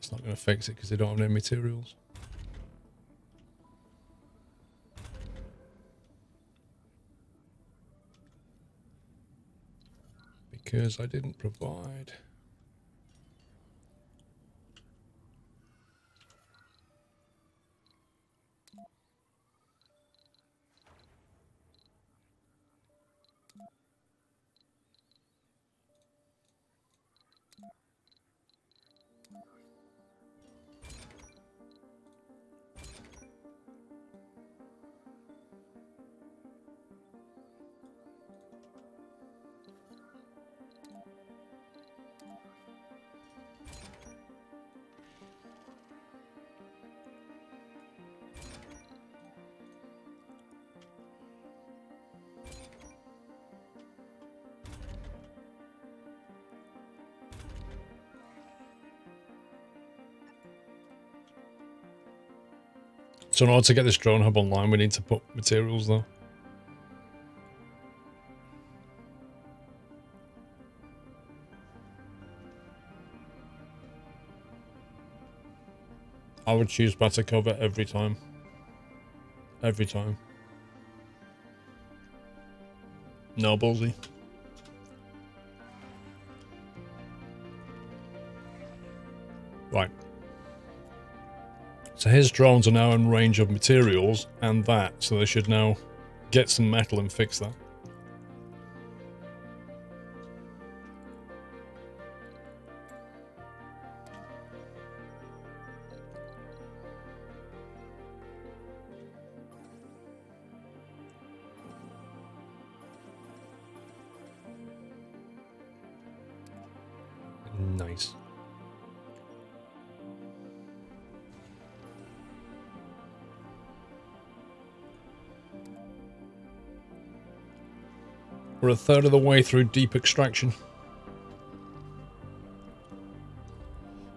It's not going to fix it because they don't have any materials. Because I didn't provide. So in order to get this drone hub online, we need to put materials though. I would choose better cover every time. Every time. No, ballsy. Right. So his drones are now in range of materials and that, so they should now get some metal and fix that. Nice. We're a third of the way through deep extraction.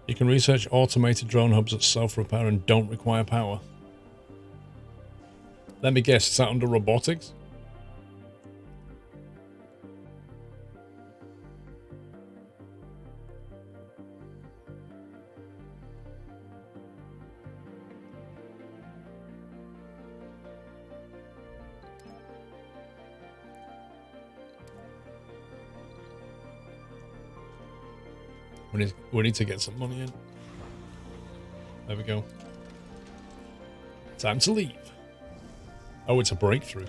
You can research automated drone hubs that self-repair and don't require power. Let me guess, is that under robotics? We need to get some money in. There we go. Time to leave. Oh, it's a breakthrough.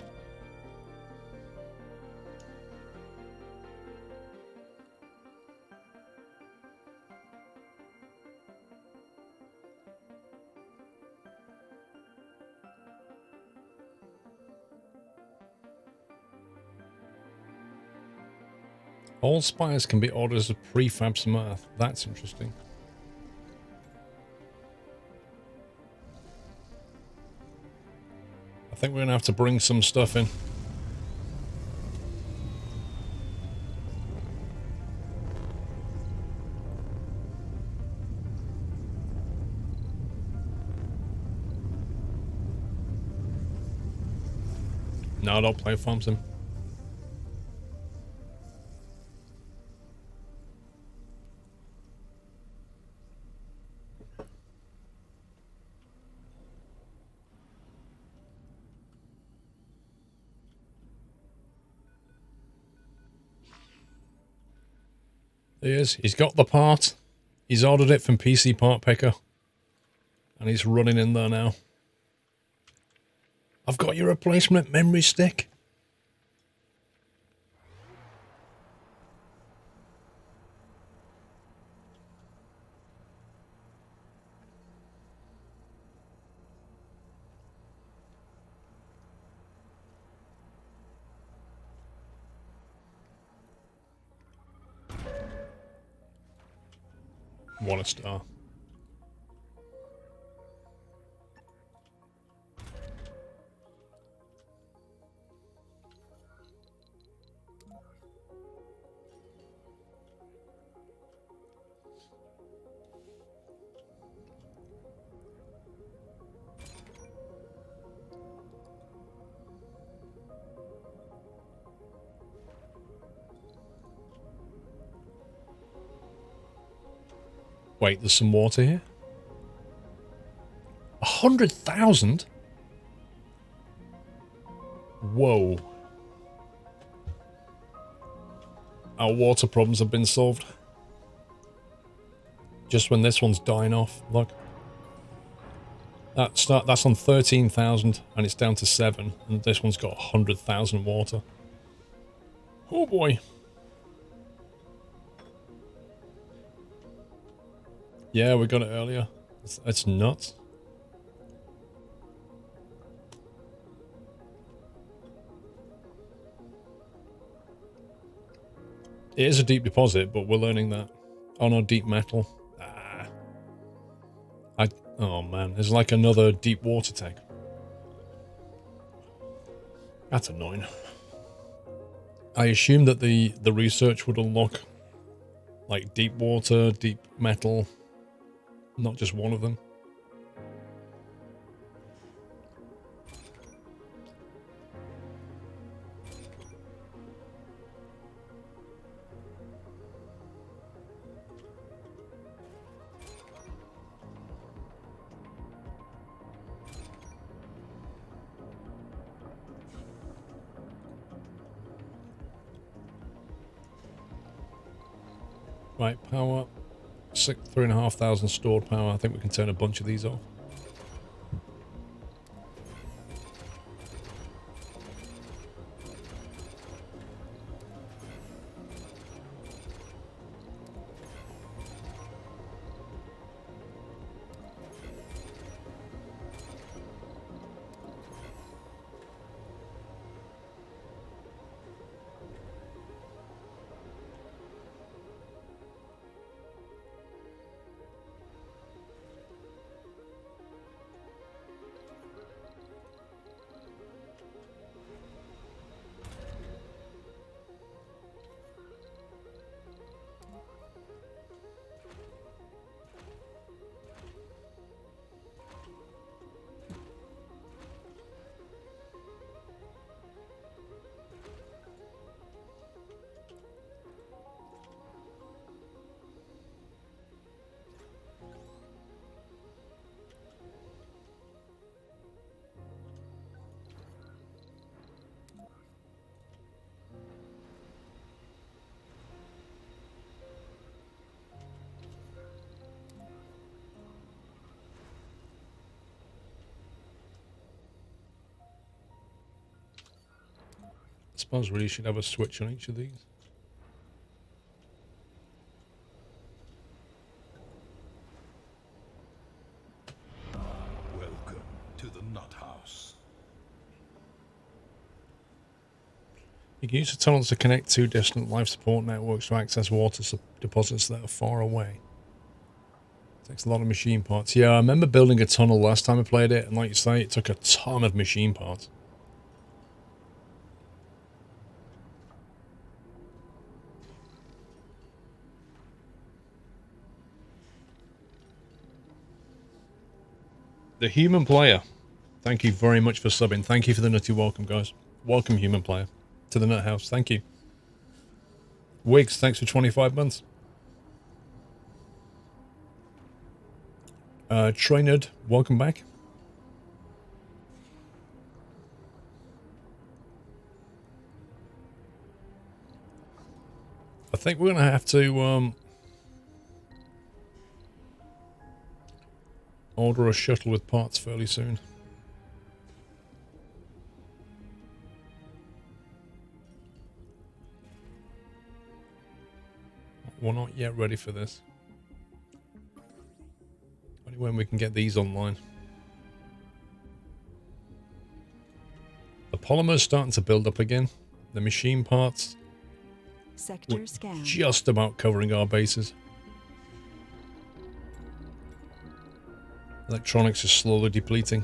All spires can be ordered as a prefab some earth. That's interesting. I think we're going to have to bring some stuff in. No, don't play farm sim. He is. He's got the part. He's ordered it from PC Part Picker. And he's running in there now. I've got your replacement memory stick. What a star. Wait, there's some water here? 100,000? Whoa. Our water problems have been solved. Just when this one's dying off, look. That's on 13,000 and it's down to 7, and this one's got 100,000 water. Oh boy. Yeah, we got it earlier. It's nuts. It is a deep deposit, but we're learning that. Oh no, deep metal. Oh man, there's like another deep water tech. That's annoying. I assumed that the research would unlock like deep water, deep metal, not just one of them. Right, power. 3,500 stored power. I think we can turn a bunch of these off. I suppose we really should have a switch on each of these. Welcome to the Nut House. You can use the tunnels to connect two distant life support networks to access water deposits that are far away. Takes a lot of machine parts. Yeah, I remember building a tunnel last time I played it, and like you say, it took a ton of machine parts. The human player. Thank you very much for subbing. Thank you for the nutty welcome, guys. Welcome, human player, to the Nut House. Thank you. Wiggs, thanks for 25 months. Trainerd, welcome back. I think we're going to have to order a shuttle with parts fairly soon. We're not yet ready for this. Only when we can get these online. The polymer's starting to build up again. The machine parts Sector scan. just about covering our bases. Electronics is slowly depleting.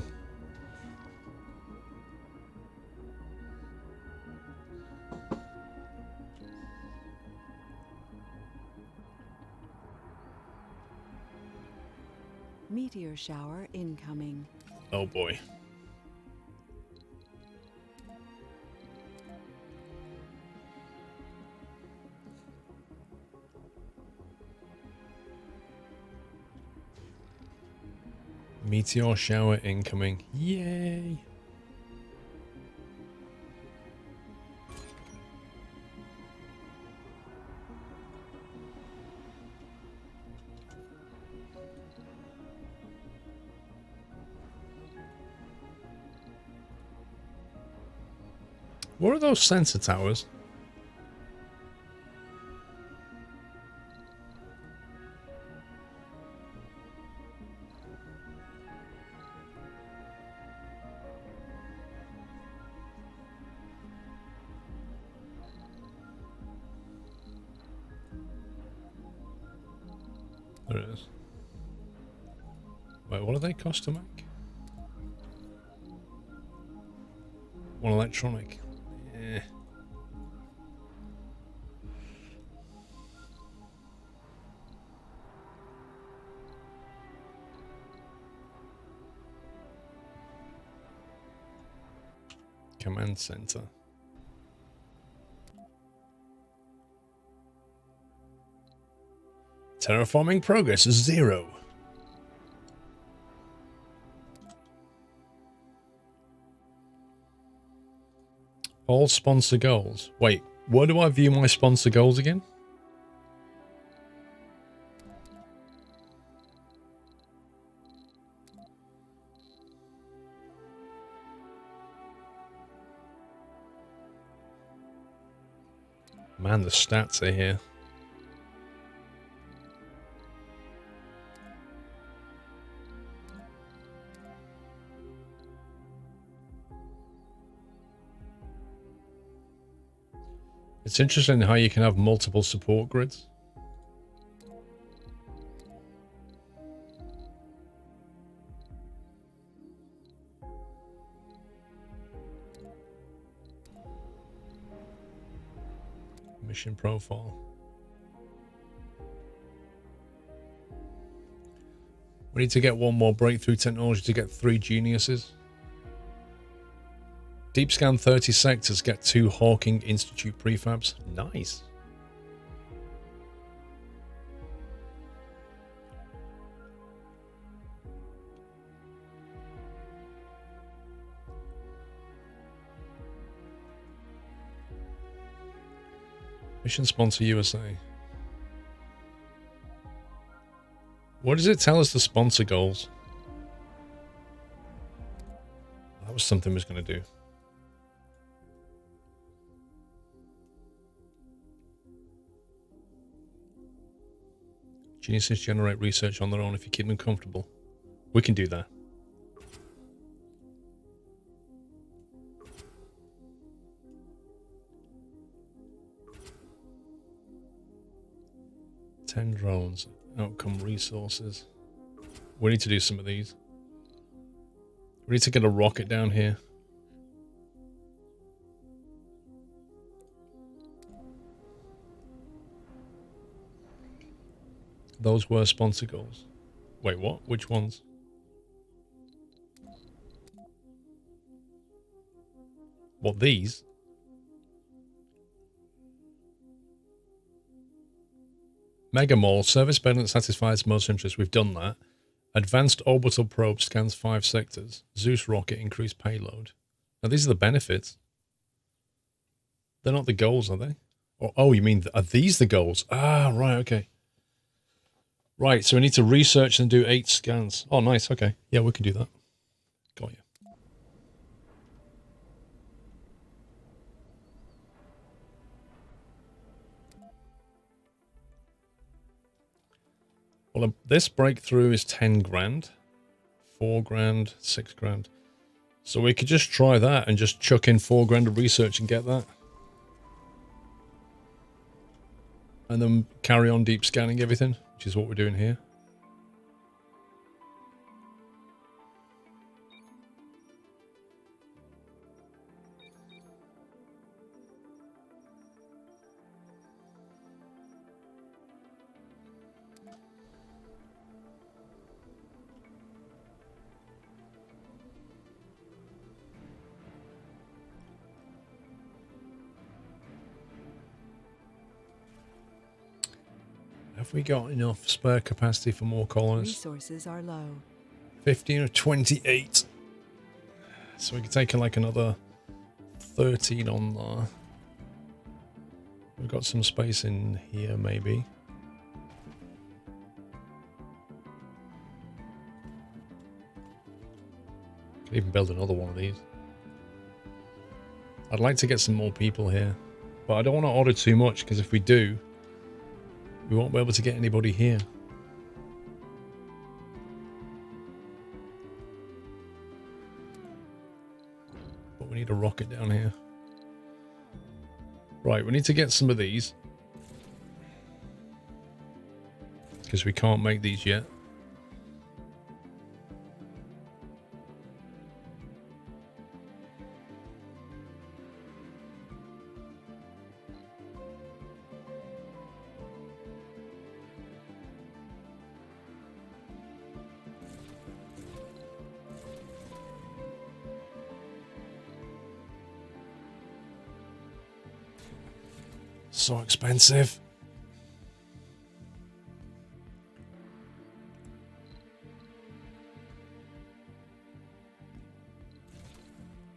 Meteor shower incoming. Oh boy. Meteor shower incoming. Yay! What are those sensor towers? There it is. Wait, what do they cost to make? One electronic. Yeah. Command center. Terraforming progress is 0. All sponsor goals. Wait, where do I view my sponsor goals again? Man, the stats are here. It's interesting how you can have multiple support grids. Mission profile. We need to get one more breakthrough technology to get 3 geniuses. Deep scan 30 sectors, get 2 Hawking Institute prefabs. Nice. Mission sponsor USA. What does it tell us the sponsor goals? That was something we was going to do. Geniuses generate research on their own if you keep them comfortable. We can do that. Ten drones. Outcome resources. We need to do some of these. We need to get a rocket down here. Those were sponsor goals. Wait, what? Which ones? What, these? Mega Mall, service better that satisfies most interests. We've done that. Advanced orbital probe scans 5 sectors. Zeus rocket, increased payload. Now these are the benefits. They're not the goals, are they? Oh, you mean, are these the goals? Ah, right, okay. Right, so we need to research and do 8 scans. Oh, nice, okay. Yeah, we can do that. Got you. Well, this breakthrough is 10 grand, 4 grand, 6 grand. So we could just try that and just chuck in 4 grand of research and get that. And then carry on deep scanning everything, which is what we're doing here. Have we got enough spare capacity for more colonists? Resources are low. 15 of 28. So we can take like another 13 on there. We've got some space in here, maybe. Could even build another one of these. I'd like to get some more people here, but I don't want to order too much because if we do, we won't be able to get anybody here. But we need a rocket down here. Right, we need to get some of these because we can't make these yet. So expensive.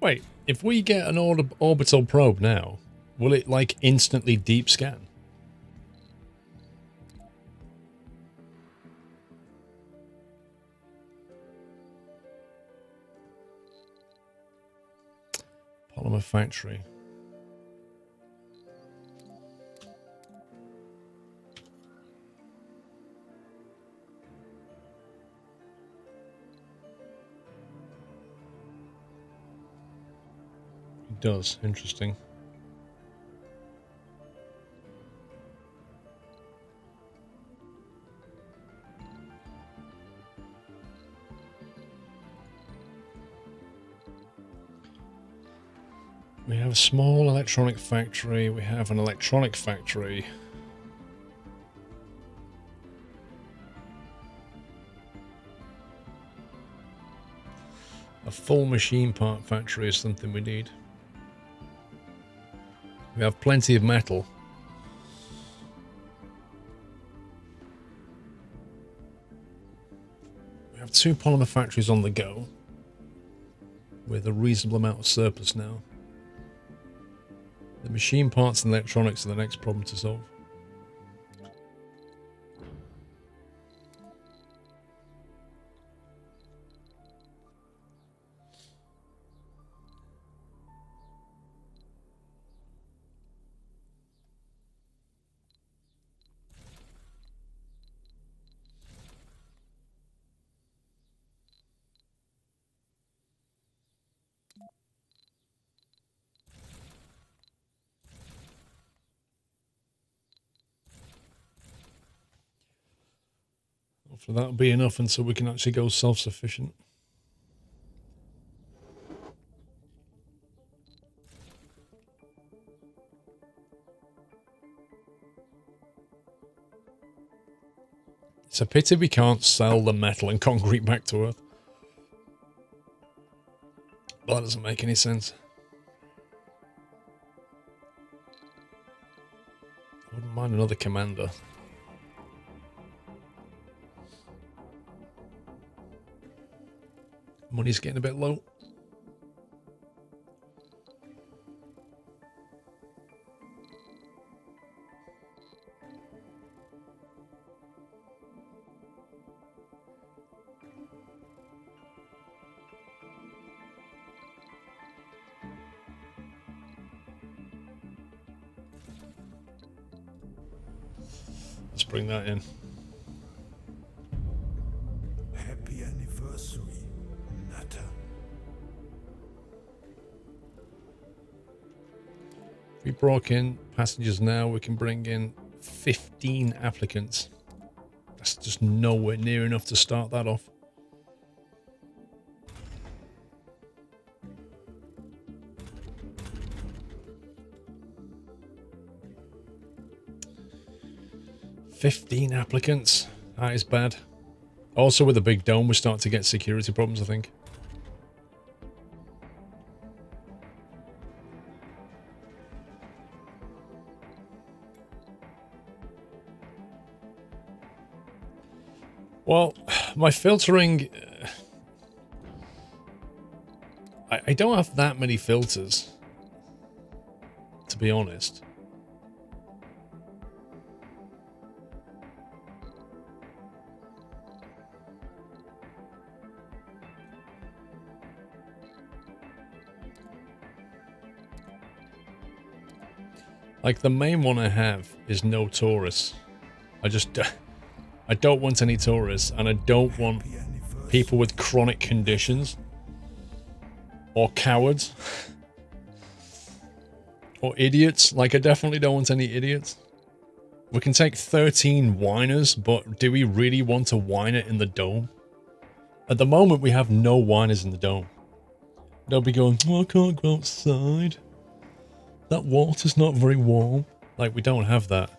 Wait, if we get an orbital probe now, will it like instantly deep scan? Polymer factory. It does. Interesting. We have a small electronic factory. We have an electronic factory. A full machine part factory is something we need. We have plenty of metal. We have 2 polymer factories on the go with a reasonable amount of surplus now. The machine parts and electronics are the next problem to solve. Hopefully that'll be enough until we can actually go self-sufficient. It's a pity we can't sell the metal and concrete back to Earth. But that doesn't make any sense. I wouldn't mind another commander. Money's getting a bit low. Let's bring that in. Happy anniversary, Natter. If we brought in passengers now, we can bring in 15 applicants. That's just nowhere near enough to start that off. "15 applicants. That is bad. Also, with the big dome, we start to get security problems, I think. Well, my filtering I don't have that many filters, to be honest. Like, the main one I have is no tourists. I don't want any tourists, and I don't want people with chronic conditions. Or cowards. Or idiots. Like, I definitely don't want any idiots. We can take 13 whiners, but do we really want to whine it in the dome? At the moment, we have no whiners in the dome. They'll be going, oh, I can't go outside. That water's not very warm. Like, we don't have that.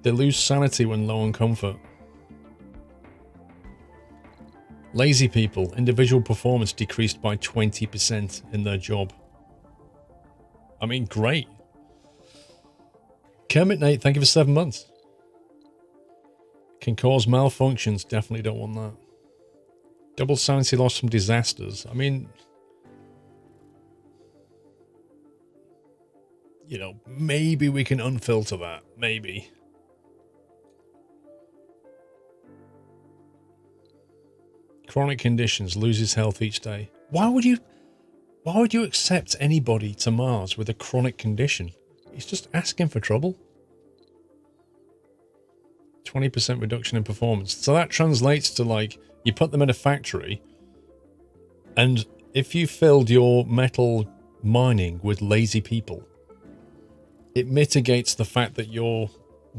They lose sanity when low on comfort. Lazy people, individual performance decreased by 20% in their job. I mean, great. Kermit Nate, thank you for 7 months. Can cause malfunctions, definitely don't want that. Double sanity loss from disasters. I mean, you know, maybe we can unfilter that. Maybe. Chronic conditions, loses health each day. Why would you accept anybody to Mars with a chronic condition? He's just asking for trouble. 20% reduction in performance. So that translates to, like, you put them in a factory, and if you filled your metal mining with lazy people, it mitigates the fact that you're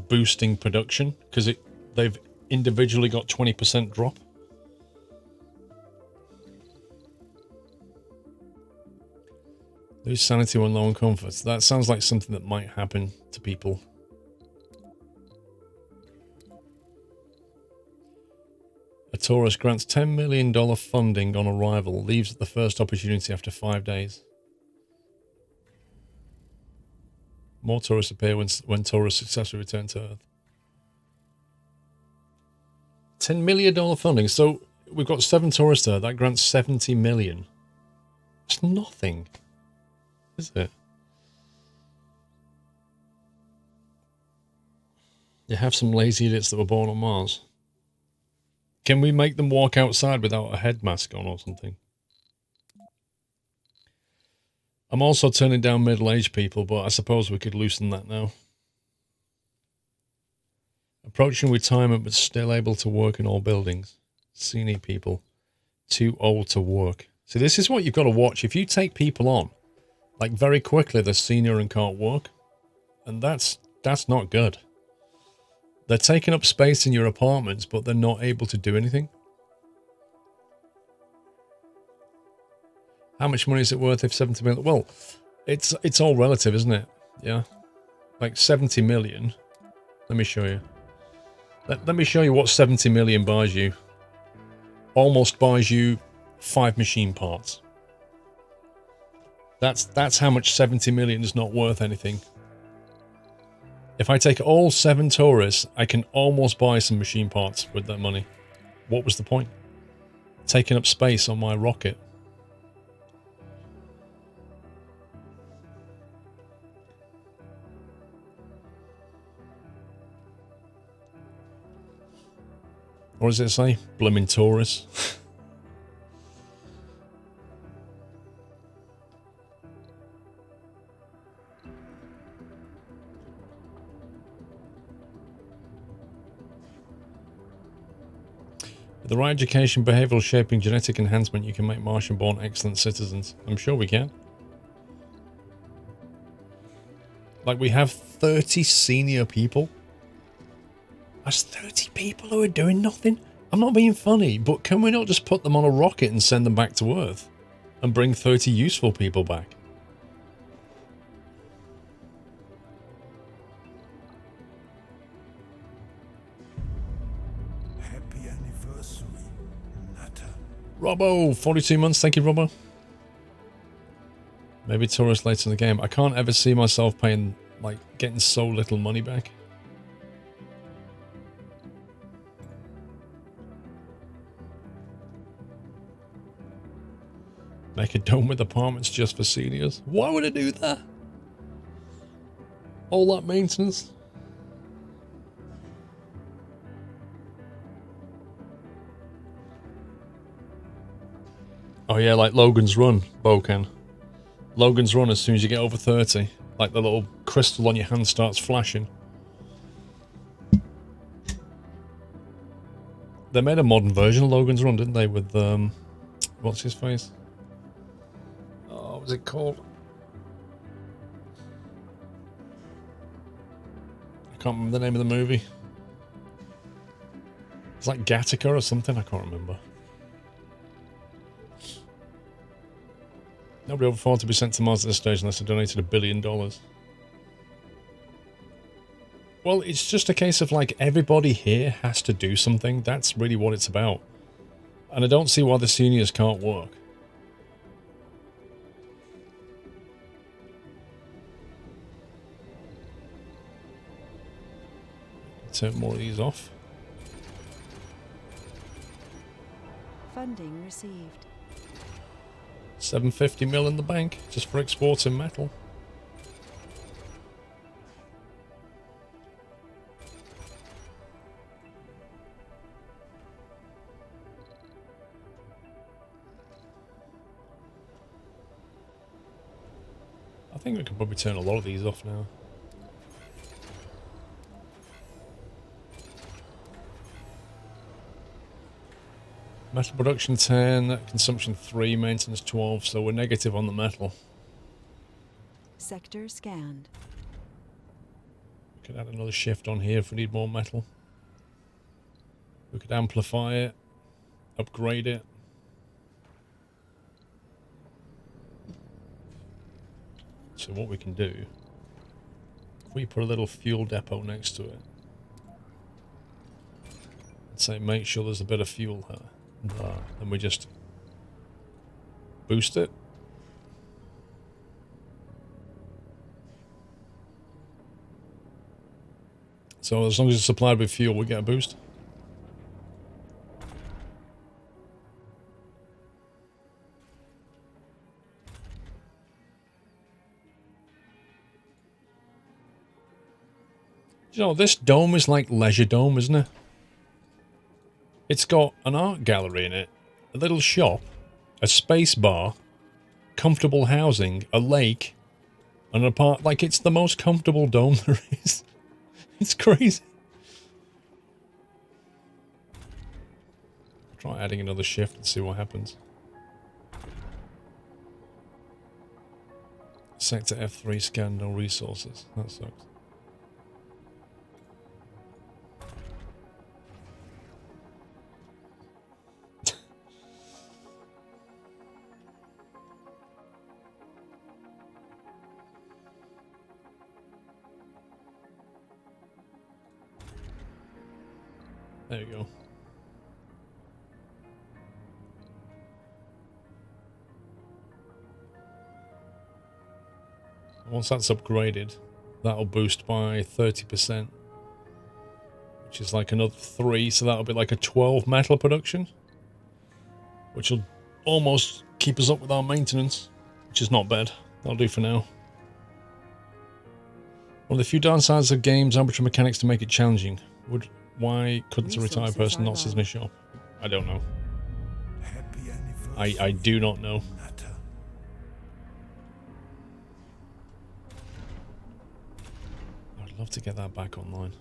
boosting production because they've individually got 20% drop. Lose sanity when low on comfort. That sounds like something that might happen to people. A tourist grants $10 million funding on arrival, leaves at the first opportunity after 5 days. More tourists appear when tourists successfully return to Earth. $10 million funding. So we've got 7 tourists there. That grants 70 million. It's nothing, is it? You have some lazy idiots that were born on Mars. Can we make them walk outside without a head mask on or something? I'm also turning down middle-aged people, but I suppose we could loosen that now. Approaching retirement but still able to work in all buildings. Senior people. Too old to work. See, this is what you've got to watch. If you take people on, like, very quickly they're senior and can't work. And that's not good. They're taking up space in your apartments, but they're not able to do anything. How much money is it worth if 70 million? Well, it's all relative, isn't it? Yeah. Like 70 million. Let me show you. Let me show you what 70 million buys you. Almost buys you 5 machine parts. That's how much 70 million is not worth anything. If I take all 7 tourists, I can almost buy some machine parts with that money. What was the point? Taking up space on my rocket. What does it say? Blooming tourists. With the right education, behavioural shaping, genetic enhancement, you can make Martian-born excellent citizens. I'm sure we can. Like, we have 30 senior people. That's 30 people who are doing nothing. I'm not being funny, but can we not just put them on a rocket and send them back to Earth? And bring 30 useful people back? Happy anniversary, Nutter. Robbo, 42 months. Thank you, Robbo. Maybe tourists later in the game. I can't ever see myself paying, like, getting so little money back. Make a dome with apartments just for seniors. Why would I do that? All that maintenance. Oh yeah, like Logan's Run, Boken. Logan's Run, as soon as you get over 30, like the little crystal on your hand starts flashing. They made a modern version of Logan's Run, didn't they, with, what's his face? Oh, what was it called? I can't remember the name of the movie. It's like Gattaca or something, I can't remember. Nobody over 40 to be sent to Mars at this stage unless they donated $1 billion. Well, it's just a case of like everybody here has to do something. That's really what it's about. And I don't see why the seniors can't work. Turn more of these off. Funding received. 750 mil in the bank just for exporting metal. I think we can probably turn a lot of these off now. Metal production 10, consumption 3, maintenance 12, so we're negative on the metal. Sector scanned. We could add another shift on here if we need more metal. We could amplify it, upgrade it. So what we can do, if we put a little fuel depot next to it, and say make sure there's a bit of fuel here. Then we just boost it. So as long as it's supplied with fuel, we get a boost. You know, this dome is like Leisure Dome, isn't it? It's got an art gallery in it, a little shop, a space bar, comfortable housing, a lake, and an apart. Like, it's the most comfortable dome there is. It's crazy. Try adding another shift and see what happens. Sector F3 scan, no resources. That sucks. There you go. Once that's upgraded, that'll boost by 30%, which is like another 3, so that'll be like a 12 metal production, which will almost keep us up with our maintenance, which is not bad. That'll do for now. One of the few downsides of games, arbitrary mechanics to make it challenging. Why couldn't a retired person not sit in a shop? I don't know. Happy anniversary. I do not know. Natter. I'd love to get that back online.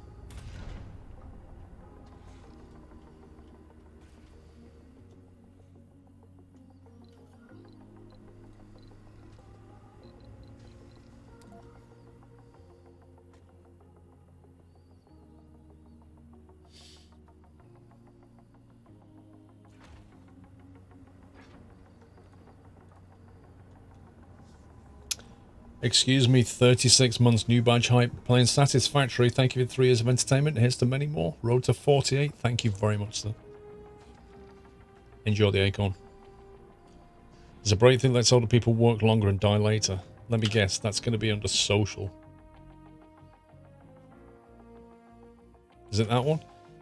Excuse me, 36 months new badge hype. Playing satisfactory. Thank you for 3 years of entertainment. Here's to many more. Road to 48. Thank you very much, sir. Enjoy the acorn. There's a break thing that lets older people work longer and die later. Let me guess, that's going to be under social. Is it that one?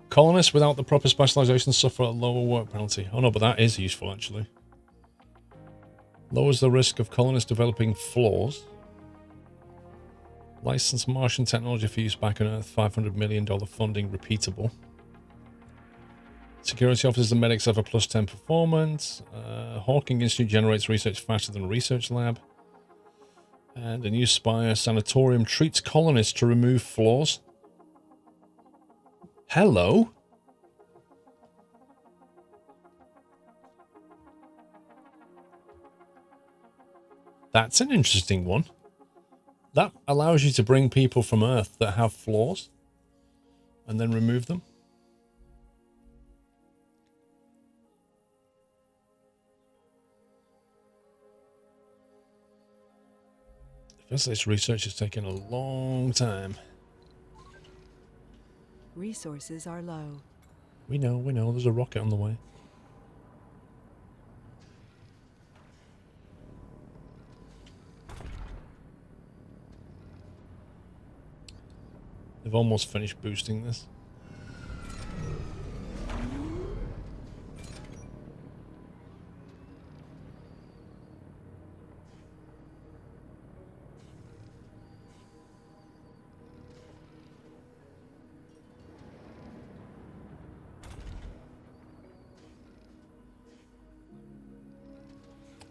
Colonists without the proper specialization suffer a lower work penalty. Oh no, but that is useful actually. Lowers the risk of colonists developing flaws. Licensed Martian technology for use back on Earth. $500 million funding repeatable. Security officers and medics have a +10 performance. Hawking Institute generates research faster than a research lab. And a new Spire sanatorium treats colonists to remove flaws. Hello? That's an interesting one. That allows you to bring people from Earth that have flaws and then remove them. This research is taking a long time. Resources are low. We know. There's a rocket on the way. They've almost finished boosting this.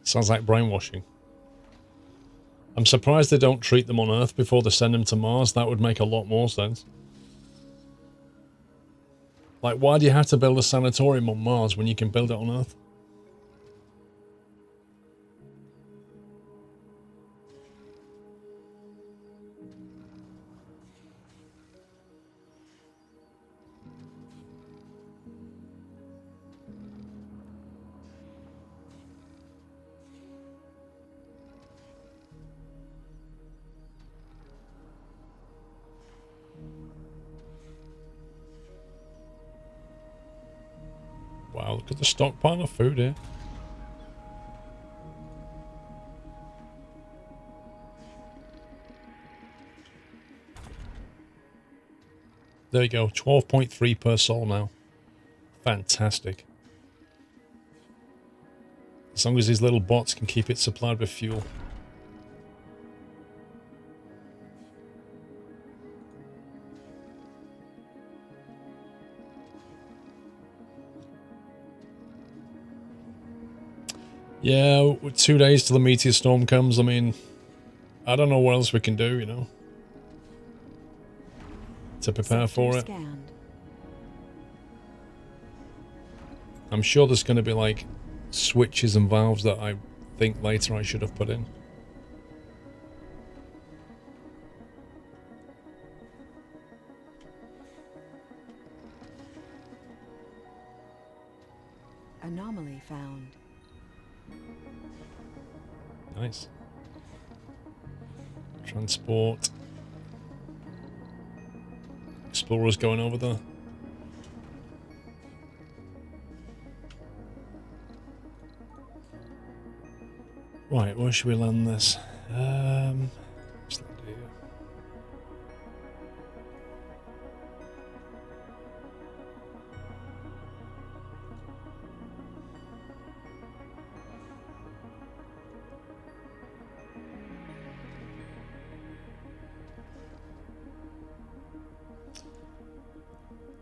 Sounds like brainwashing. I'm surprised they don't treat them on Earth before they send them to Mars. That would make a lot more sense. Like, why do you have to build a sanatorium on Mars when you can build it on Earth? Wow, look at the stockpile of food here. There you go, 12.3 per soul now. Fantastic. As long as these little bots can keep it supplied with fuel. Yeah, with 2 days till the meteor storm comes, I mean, I don't know what else we can do, you know, to prepare for it. Scanned. I'm sure there's going to be, like, switches and valves that I think later I should have put in. Anomaly found. Nice. Transport. Explorers going over there. Right, where should we land this? Just land here.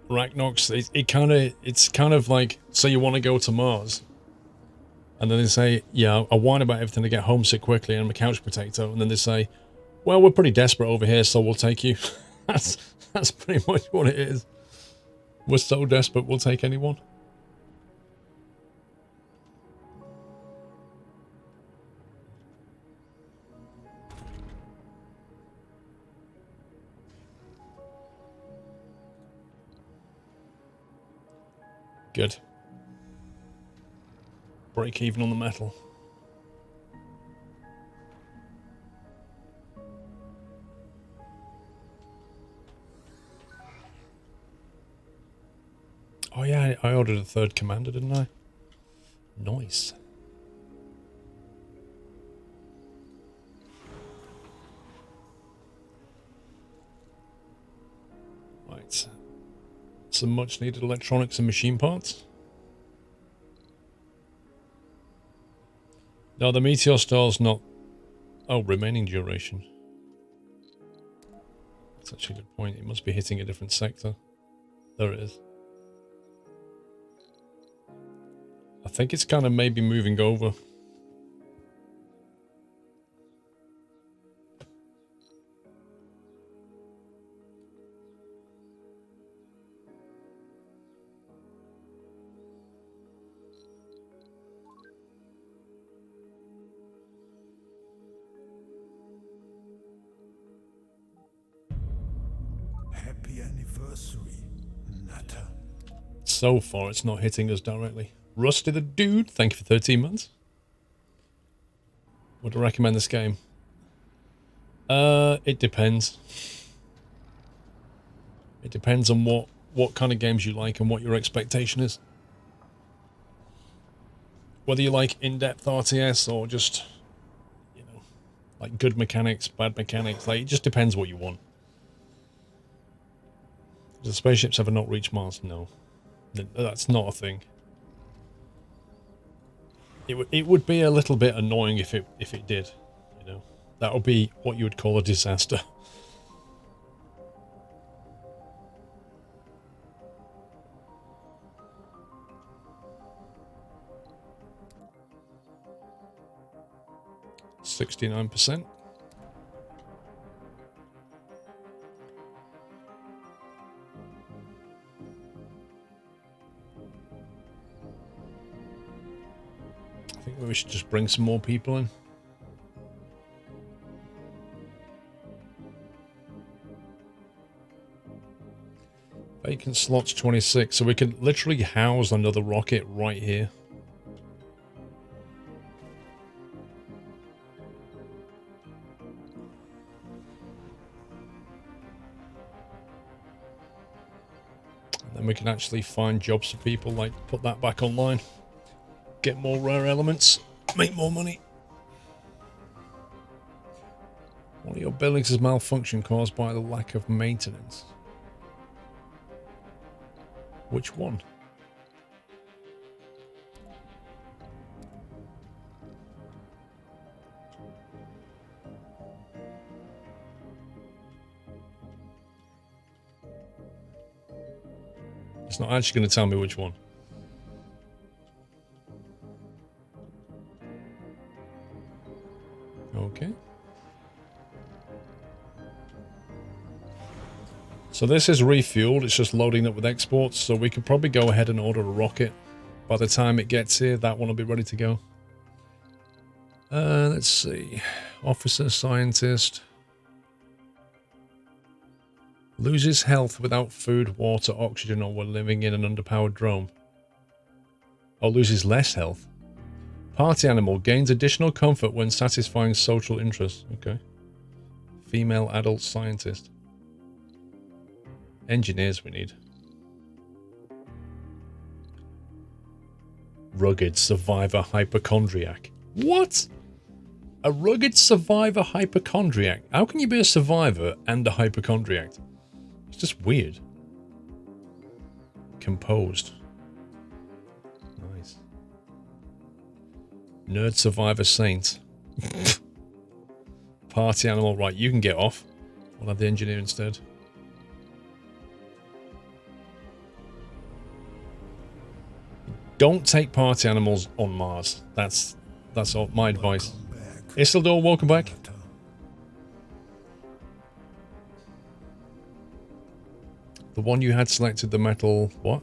Rachnox, it's kind of like, so you want to go to Mars, and then they say, yeah, I whine about everything to get homesick quickly and I'm a couch potato, and then they say, well, we're pretty desperate over here, so we'll take you. That's pretty much what it is. We're so desperate, we'll take anyone. Good. Break even on the metal. Oh yeah, I ordered a third commander, didn't I? Nice. Right. Some much needed electronics and machine parts. No, the meteor star's not... Oh, remaining duration. That's actually a good point. It must be hitting a different sector. There it is. I think it's kind of maybe moving over. Happy anniversary, Nutter. So far, it's not hitting us directly. Rusty the Dude, thank you for 13 months. Would I recommend this game? It depends. It depends on what kind of games you like and what your expectation is. Whether you like in-depth RTS or just, you know, like good mechanics, bad mechanics. Like, it just depends what you want. Do the spaceships ever not reach Mars? No. That's not a thing. It would be a little bit annoying if it did, you know. That would be what you would call a disaster. %69%. I think we should just bring some more people in. Vacant slots 26, so we could literally house another rocket right here. And then we can actually find jobs for people, like put that back online. Get more rare elements, make more money. One of your buildings has malfunction caused by the lack of maintenance. Which one? It's not actually going to tell me which one. Okay. So this is refueled, it's just loading up with exports, so we could probably go ahead and order a rocket. By the time it gets here, that one will be ready to go. Let's see. Officer, scientist. Loses health without food, water, oxygen, or when living in an underpowered drone. Or loses less health. Party animal gains additional comfort when satisfying social interests. Okay. Female adult scientist. Engineers we need. Rugged survivor hypochondriac. What? A rugged survivor hypochondriac? How can you be a survivor and a hypochondriac? It's just weird. Composed. Nice. Nerd survivor saint. Party animal. Right, you can get off. We'll have the engineer instead. Don't take party animals on Mars. That's all my advice. Isildur, welcome back. The one you had selected the metal... What?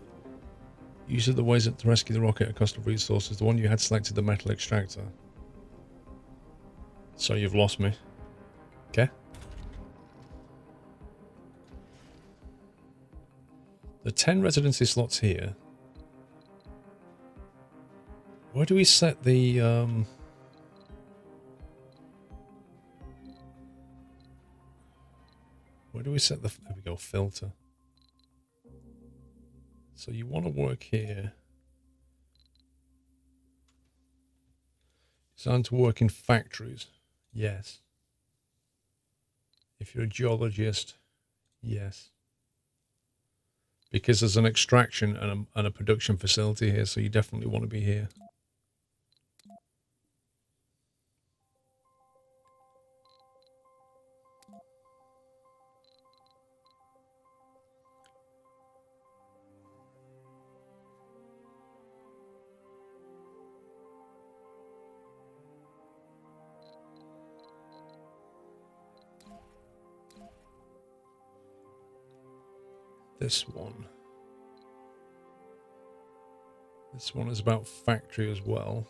Use of the ways to rescue the rocket at cost of resources. The one you had selected the metal extractor. So you've lost me. Okay. The 10 residency slots here. Where do we set the... Where do we set the... There we go, filter. So you want to work here. Designed to work in factories. Yes. If you're a geologist, yes. Because there's an extraction and a production facility here, so you definitely want to be here. this one. This one is about factory as well.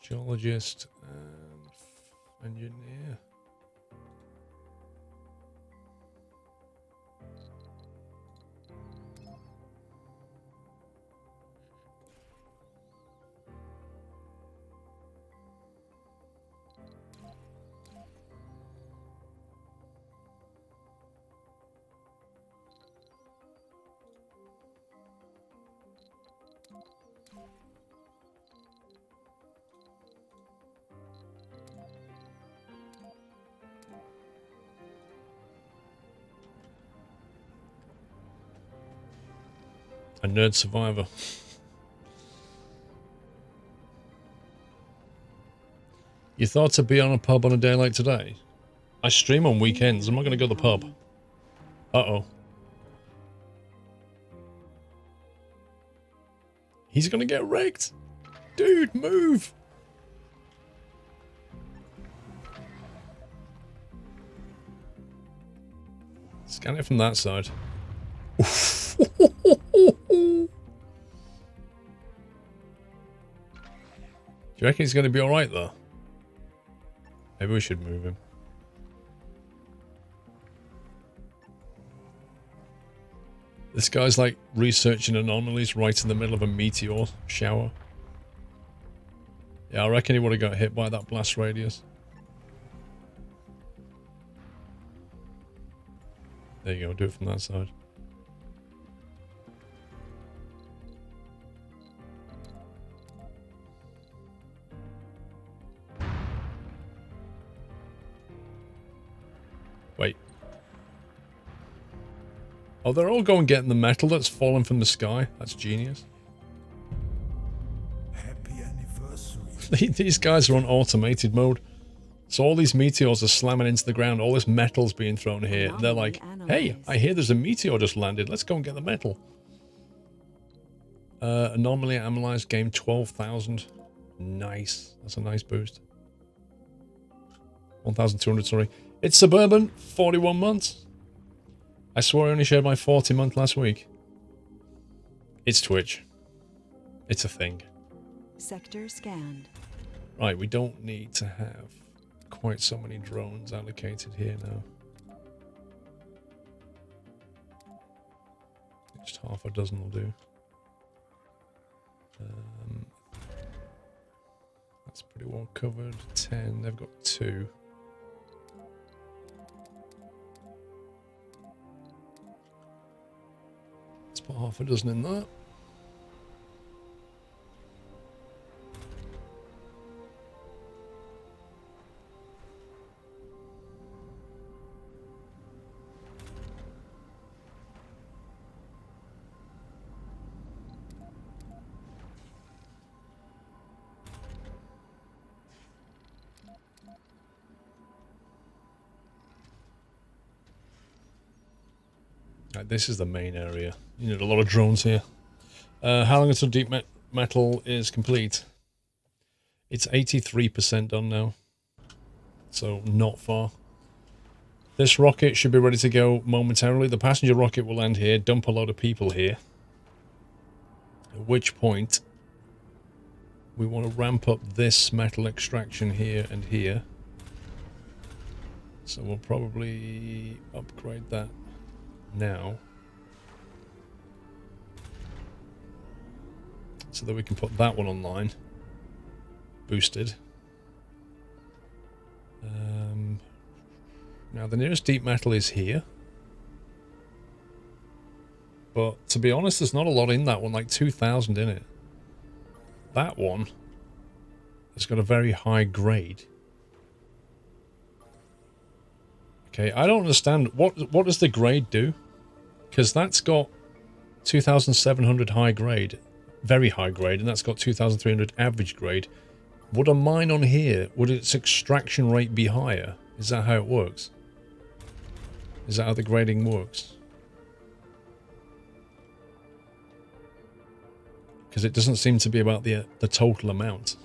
Geologist and engineer. A nerd survivor. You thought to be on a pub on a day like today? I stream on weekends. I'm not going to go to the pub. Uh-oh. He's going to get wrecked. Dude, move. Scan it from that side. Do you reckon he's going to be alright though? Maybe we should move him. This guy's like researching anomalies right in the middle of a meteor shower. Yeah, I reckon he would have got hit by that blast radius. There you go, do it from that side. Wait. Oh, they're all going getting the metal that's fallen from the sky. That's genius. Happy anniversary. These guys are on automated mode. So all these meteors are slamming into the ground. All this metal's being thrown here. They're like, hey, I hear there's a meteor just landed. Let's go and get the metal. Anomaly analyzed, game 12,000. Nice. That's a nice boost. 1,200, sorry. It's Suburban, 41 months. I swore I only shared my 40 month last week. It's Twitch. It's a thing. Sector scanned. Right, we don't need to have quite so many drones allocated here now. Just half a dozen will do. That's pretty well covered. 10, they've got 2. Let's put half a dozen in that. Right, this is the main area. You need a lot of drones here. How long until deep metal is complete? It's 83% done now. So not far. This rocket should be ready to go momentarily. The passenger rocket will land here, dump a load of people here. At which point we want to ramp up this metal extraction here and here. So we'll probably upgrade that now, so that we can put that one online, boosted. Now the nearest deep metal is here, but to be honest, there's not a lot in that one, like 2,000 in it. That one has got a very high grade. Okay, I don't understand what does the grade do? Because that's got 2,700 high grade, very high grade, and that's got 2,300 average grade. Would a mine on here, would its extraction rate be higher? Is that how it works? Is that how the grading works? because it doesn't seem to be about the total amount.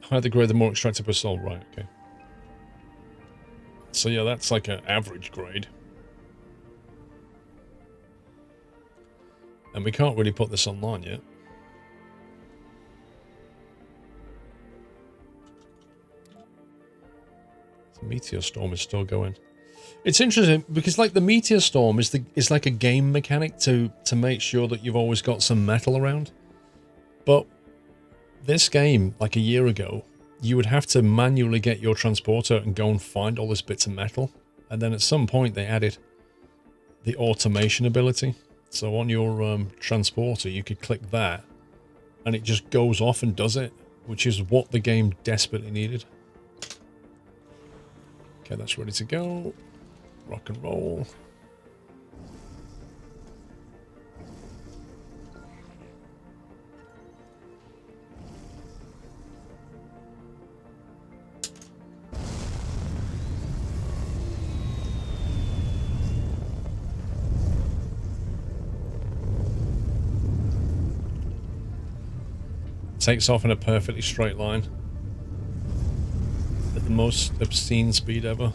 Higher the grade, the more extracted per soul. Right, okay. So yeah, that's like an average grade. And we can't really put this online yet. The meteor storm is still going. It's interesting because like the meteor storm is like a game mechanic to make sure that you've always got some metal around. But this game, like a year ago, you would have to manually get your transporter and go and find all this bits of metal. And then at some point they added the automation ability. So on your transporter, you could click that and it just goes off and does it, which is what the game desperately needed. Okay, that's ready to go. Rock and roll. Takes off in a perfectly straight line at the most obscene speed ever.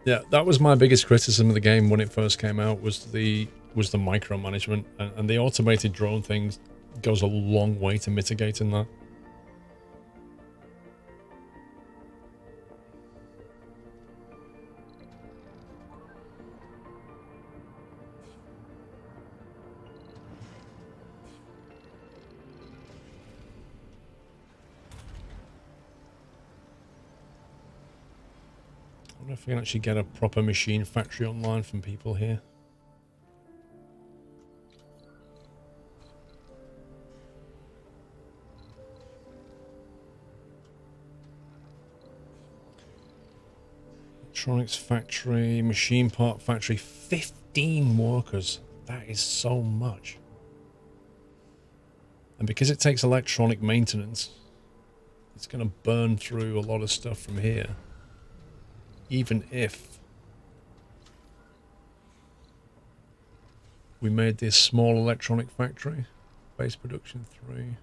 Yeah, that was my biggest criticism of the game when it first came out, was the micromanagement, and the automated drone thing goes a long way to mitigating that. I wonder if we can actually get a proper machine factory online from people here. Electronics factory, machine part factory, 15 workers. That is so much. And because it takes electronic maintenance, it's going to burn through a lot of stuff from here. Even if we made this small electronic factory, base production 3.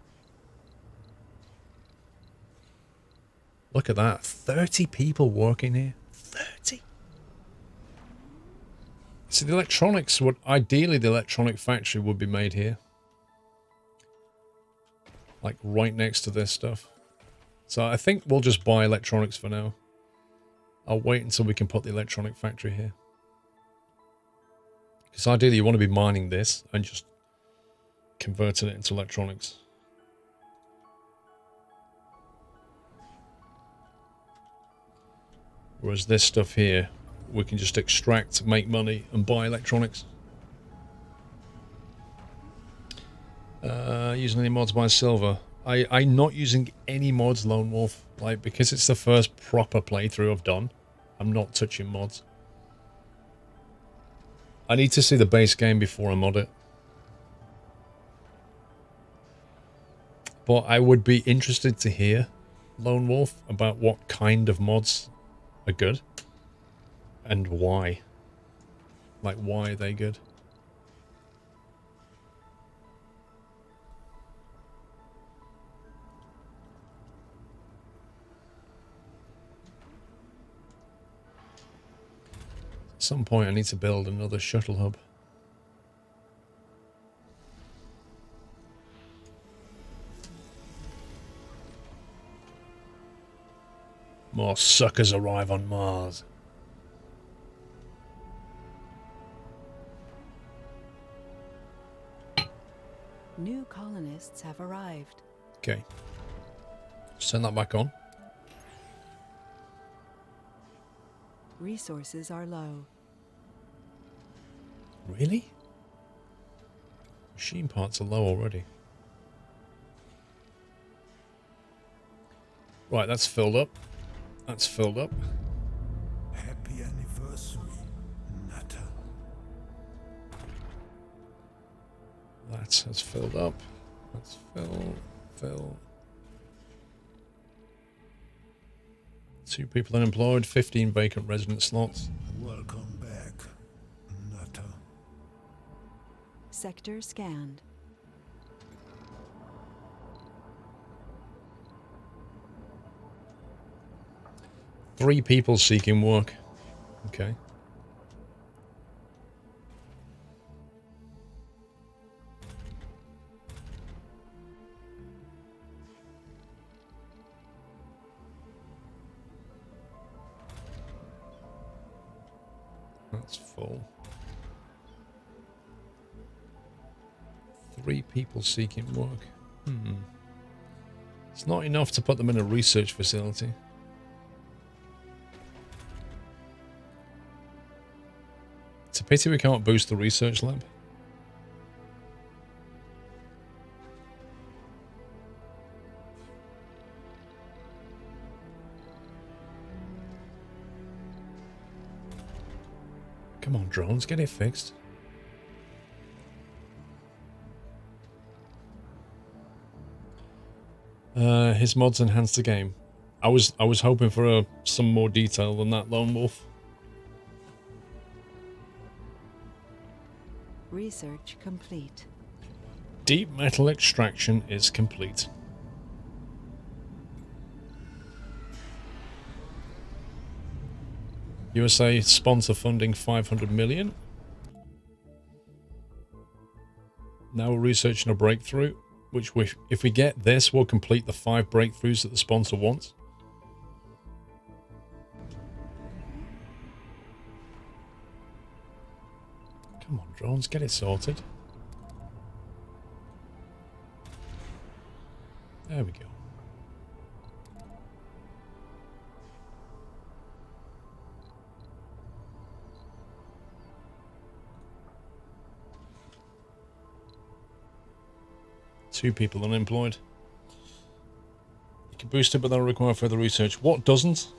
Look at that, 30 people working here. 30. So the electronics would, ideally the electronic factory would be made here. Like right next to this stuff. So I think we'll just buy electronics for now. I'll wait until we can put the electronic factory here. Because ideally you want to be mining this and just converting it into electronics. Whereas this stuff here, we can just extract, make money, and buy electronics. Using any mods, buy silver. I'm not using any mods, Lone Wolf. Like, because it's the first proper playthrough I've done, I'm not touching mods. I need to see the base game before I mod it. But I would be interested to hear, Lone Wolf, about what kind of mods are good. And why. Like, why are they good? At some point I need to build another shuttle hub. More suckers arrive on Mars. New colonists have arrived. Okay. Send that back on. Resources are low. Really? Machine parts are low already. Right, that's filled up. That's filled up. Happy anniversary, Natter. That's filled up. Let's fill. 2 people unemployed, 15 vacant resident slots. Welcome back, Nutter. Sector scanned. Three people seeking work. Okay. That's full. 3 people seeking work. It's not enough to put them in a research facility. It's a pity we can't boost the research lab. Come on, drones, get it fixed. His mods enhance the game. I was hoping for some more detail than that, Lone Wolf. Research complete. Deep metal extraction is complete. USA sponsor funding 500 million. Now we're researching a breakthrough, which if we get this, we'll complete the 5 breakthroughs that the sponsor wants. Come on, drones, get it sorted. There we go. Two people unemployed. You can boost it, but that'll require further research. What doesn't?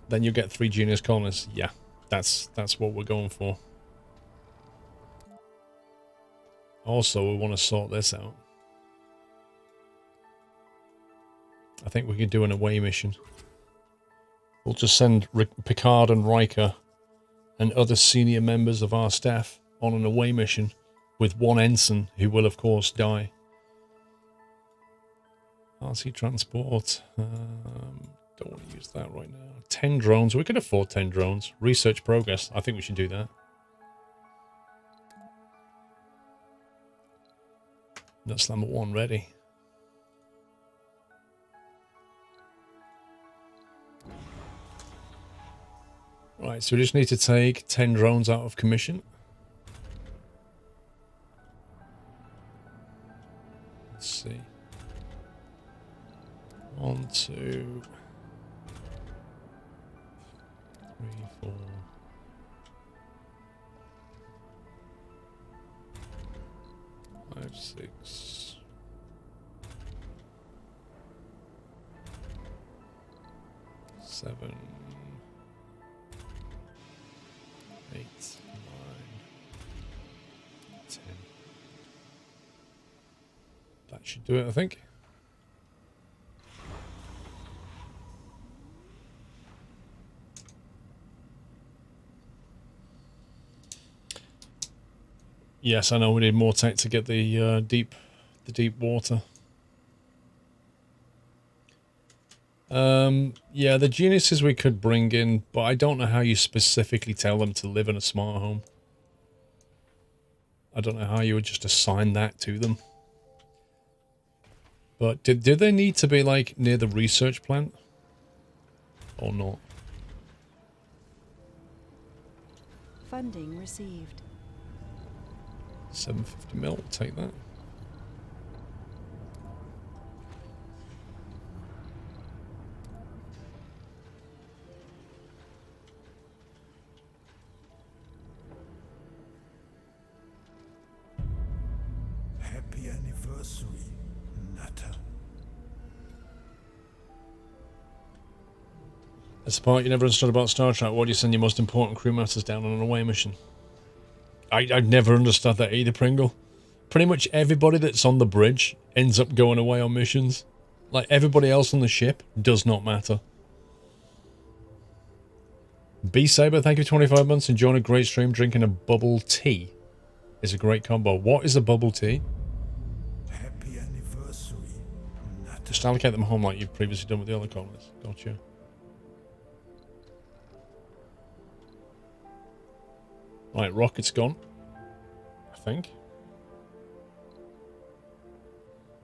Then you get 3 genius colonists. Yeah, that's what we're going for. Also, we want to sort this out. I think we could do an away mission. We'll just send Picard and Riker and other senior members of our staff on an away mission with 1 ensign who will, of course, die. RC transport. Don't want to use that right now. 10 drones. We could afford 10 drones. Research progress. I think we should do that. That's number 1 ready. Right, so we just need to take 10 drones out of commission. Let's see. 1, 2, 3, 4. 5, 6. 7. 8, 9, 10. That should do it, I think. Yes, I know we need more tech to get the deep water. Yeah, the geniuses we could bring in, but I don't know how you specifically tell them to live in a smart home. I don't know how you would just assign that to them. But do they need to be like near the research plant? Or not? Funding received. 750 mil, we'll take that. Happy anniversary, Nutter. That's the part you never understood about Star Trek. Why do you send your most important crew members down on an away mission? I've never understood that either, Pringle. Pretty much everybody that's on the bridge ends up going away on missions. Like, everybody else on the ship does not matter. B-Saber, thank you for 25 months. Enjoying a great stream. Drinking a bubble tea is a great combo. What is a bubble tea? Happy anniversary, Nutter. Just allocate them home like you've previously done with the other colonies. Gotcha. Right, rocket's gone. I think.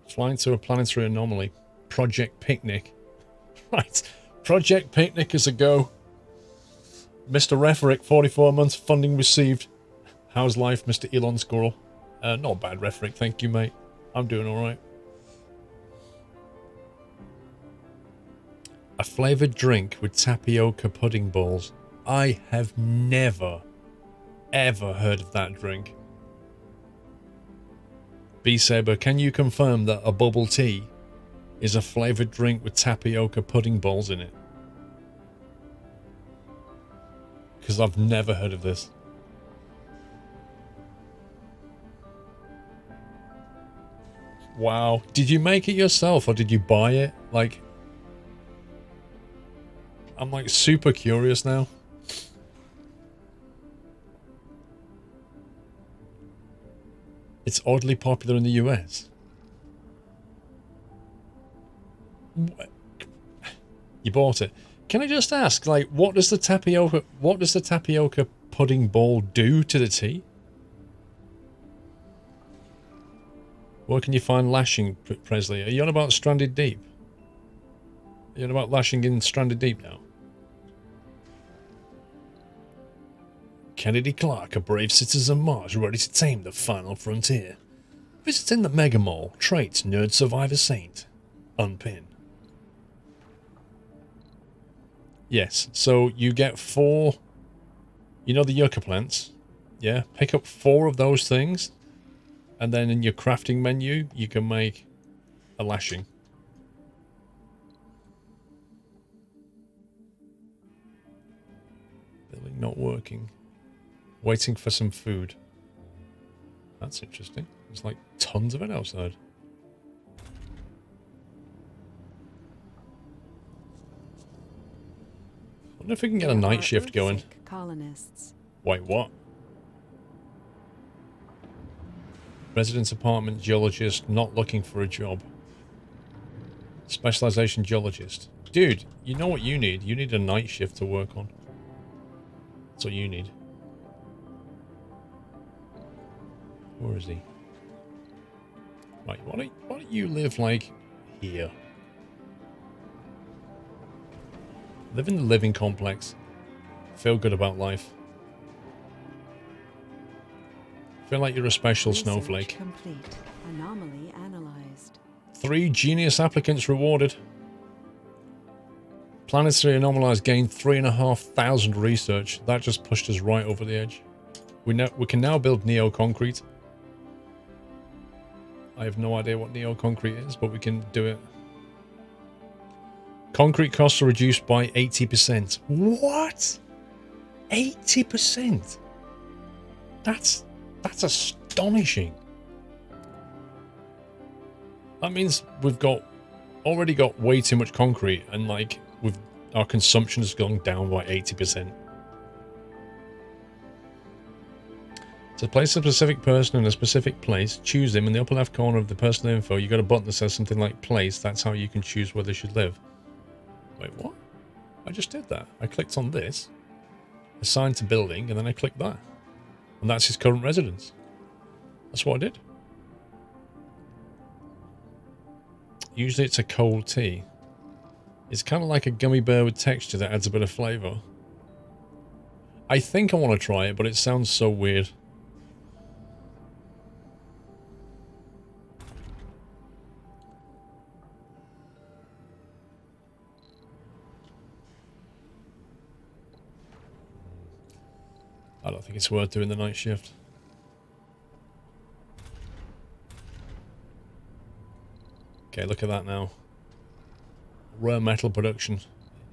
Flying to a planetary anomaly. Project Picnic. Right. Project Picnic is a go. Mr. Referick, 44 months funding received. How's life, Mr. Elon Squirrel? Not bad, Referick. Thank you, mate. I'm doing alright. A flavoured drink with tapioca pudding balls. I have never, ever heard of that drink. B-Saber, can you confirm that a bubble tea is a flavoured drink with tapioca pudding balls in it? Because I've never heard of this. Wow. Did you make it yourself or did you buy it? Like, I'm like super curious now. It's oddly popular in the US. You bought it. Can I just ask, like, what does the tapioca pudding ball do to the tea? Where can you find lashing, Presley? Are you on about Stranded Deep? Are you on about lashing in Stranded Deep now? Kennedy Clark, a brave citizen Mars, ready to tame the final frontier. Visiting the Mega Mall, trait, nerd survivor saint. Unpin. Yes, so you get 4, you know the yucca plants? Yeah, pick up 4 of those things, and then in your crafting menu, you can make a lashing. Building not working. Waiting for some food. That's interesting. There's like tons of it outside. I wonder if we can get a night shift going. Colonists. Wait, what? Residence apartment geologist not looking for a job. Specialization geologist. Dude, you know what you need? You need a night shift to work on. That's what you need. Where is he? Right, why don't you live like here? Live in the living complex. Feel good about life. Feel like you're a special Research snowflake. Complete. Anomaly analyzed. 3 genius applicants rewarded. Planetary anomalies gained 3,500 research. That just pushed us right over the edge. We can now build neo-concrete. I have no idea what neo-concrete is, but we can do it. Concrete costs are reduced by 80%. What? 80%? That's astonishing. That means we've already got way too much concrete, and like our consumption has gone down by 80%. To place a specific person in a specific place, choose them in the upper left corner of the personal info. You got a button that says something like place. That's how you can choose where they should live. Wait, what? I just did that. I clicked on this, assigned to building, and then I clicked that. And that's his current residence. That's what I did. Usually it's a cold tea. It's kind of like a gummy bear with texture that adds a bit of flavour. I think I want to try it, but it sounds so weird. I don't think it's worth doing the night shift. Okay, look at that now. Rare metal production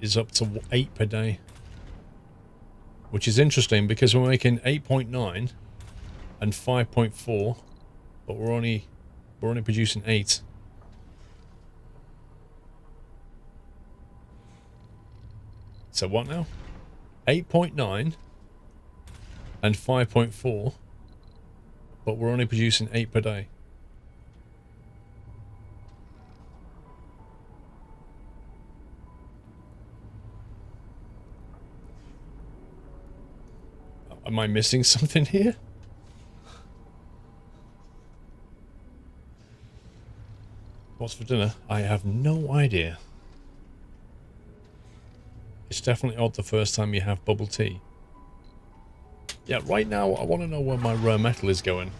is up to 8 per day. Which is interesting because we're making 8.9 and 5.4, but we're only producing 8. So what now? 8.9 and 5.4, but we're only producing 8 per day. Am I missing something here? What's for dinner? I have no idea. It's definitely odd the first time you have bubble tea. Yeah, right now I want to know where my rare metal is going.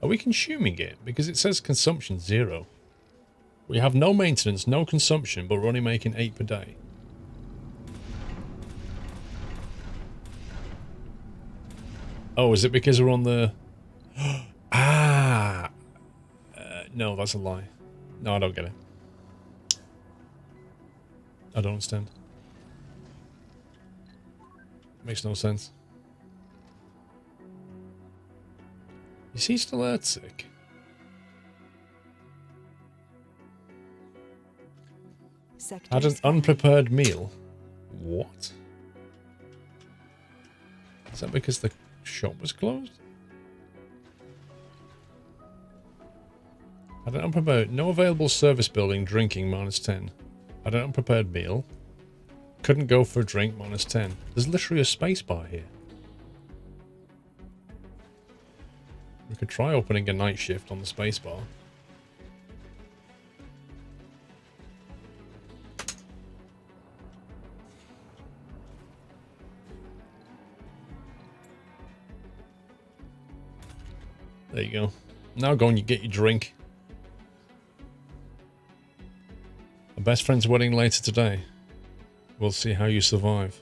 Are we consuming it? Because it says consumption 0. We have no maintenance, no consumption, but we're only making 8 per day. Oh, is it because we're on the... Ah! No, that's a lie. No, I don't get it. I don't understand. Makes no sense. Is he still out sick? Sector Had an scan. unprepared meal? What? Is that because the shop was closed? Had an unprepared... No available service building, drinking, -10. Had an unprepared meal. Couldn't go for a drink, -10. There's literally a space bar here. We could try opening a night shift on the space bar. There you go. Now go and you get your drink. A best friend's wedding later today. We'll see how you survive.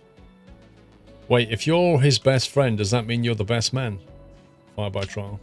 Wait, if you're his best friend, does that mean you're the best man? Fire by trial.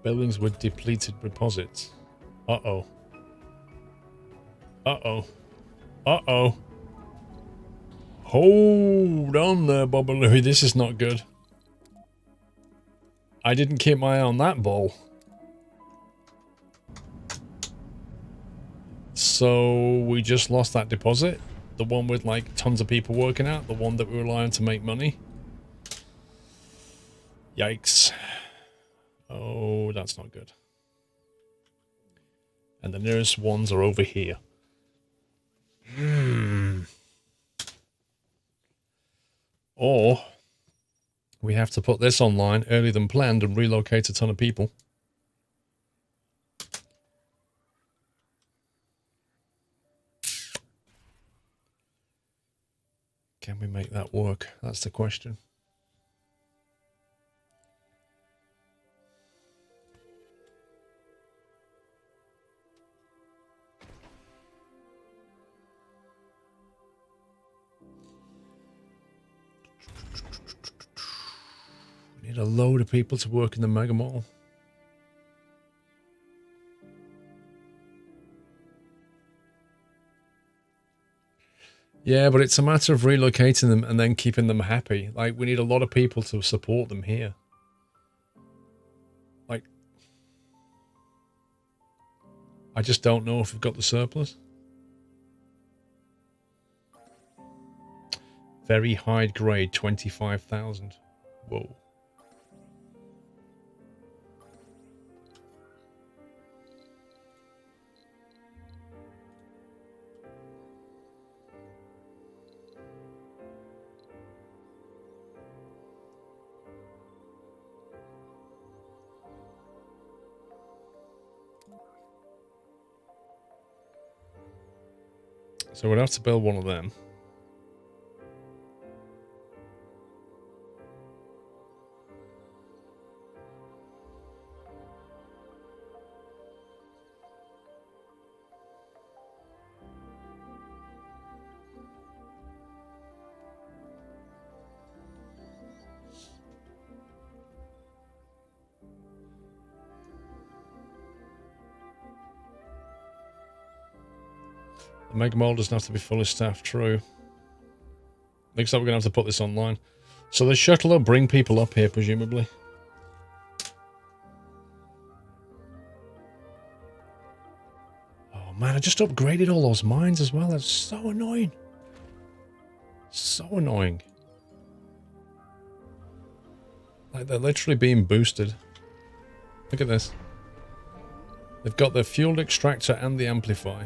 Buildings with depleted deposits. Uh-oh. Uh-oh. Uh-oh. Hold on there, Bobby Louie. This is not good. I didn't keep my eye on that ball. So we just lost that deposit. The one with like tons of people working out. The one that we rely on to make money. Yikes. Oh, that's not good. And the nearest ones are over here. Or we have to put this online earlier than planned and relocate a ton of people. Can we make that work? That's the question. We need a load of people to work in the mega mall. Yeah, but it's a matter of relocating them and then keeping them happy. Like, we need a lot of people to support them here. Like, I just don't know if we've got the surplus. Very high grade, 25,000. Whoa. So we'd have to build one of them. The Mega Mall doesn't have to be fully staffed, true. Looks like we're going to have to put this online. So the shuttle will bring people up here, presumably. Oh man, I just upgraded all those mines as well. That's so annoying. So annoying. Like, they're literally being boosted. Look at this. They've got the fuel extractor and the amplify.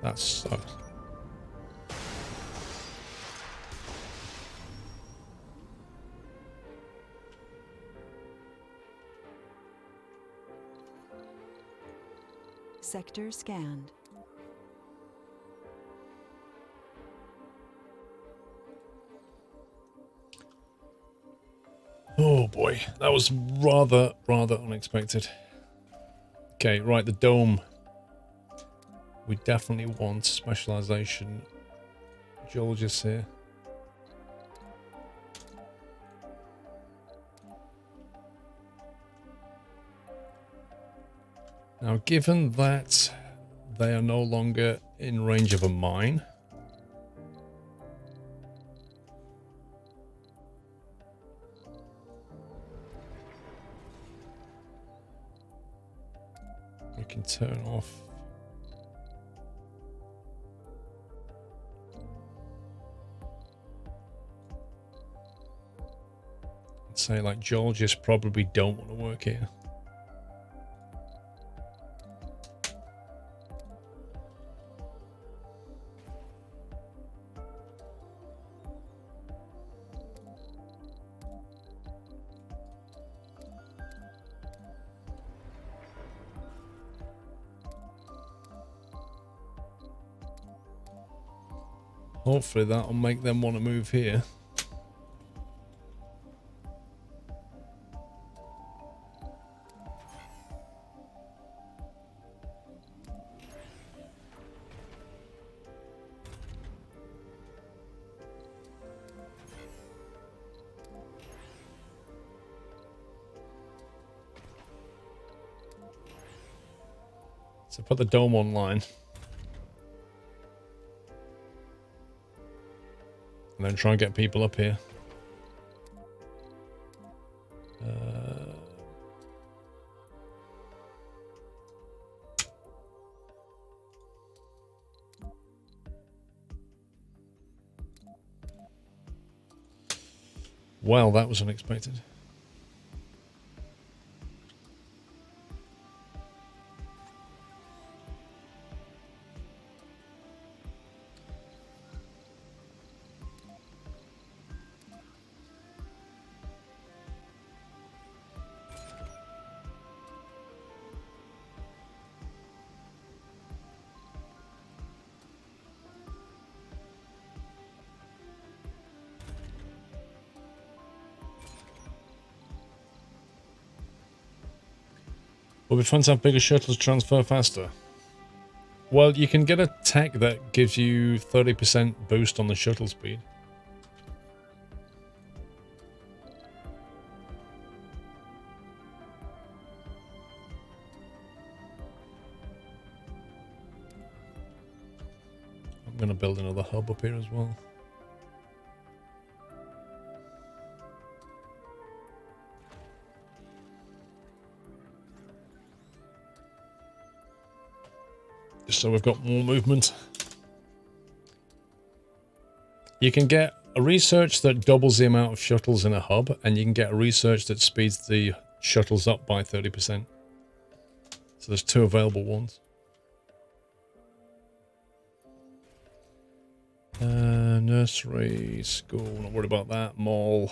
That sucks. Sector scanned. Oh boy, that was rather unexpected. Okay, right, the dome. We definitely want specialization geologists here. Now, given that they are no longer in range of a mine, we can turn off and say, like, geologists probably don't want to work here. Hopefully that'll make them want to move here. So put the dome online. And then try and get people up here. Well, that was unexpected. Will be fun to have bigger shuttles transfer faster. Well, you can get a tech that gives you 30% boost on the shuttle speed. I'm going to build another hub up here as well. Just so we've got more movement. You can get a research that doubles the amount of shuttles in a hub, and you can get a research that speeds the shuttles up by 30%. So there's two available ones. Nursery, school, not worried about that. Mall.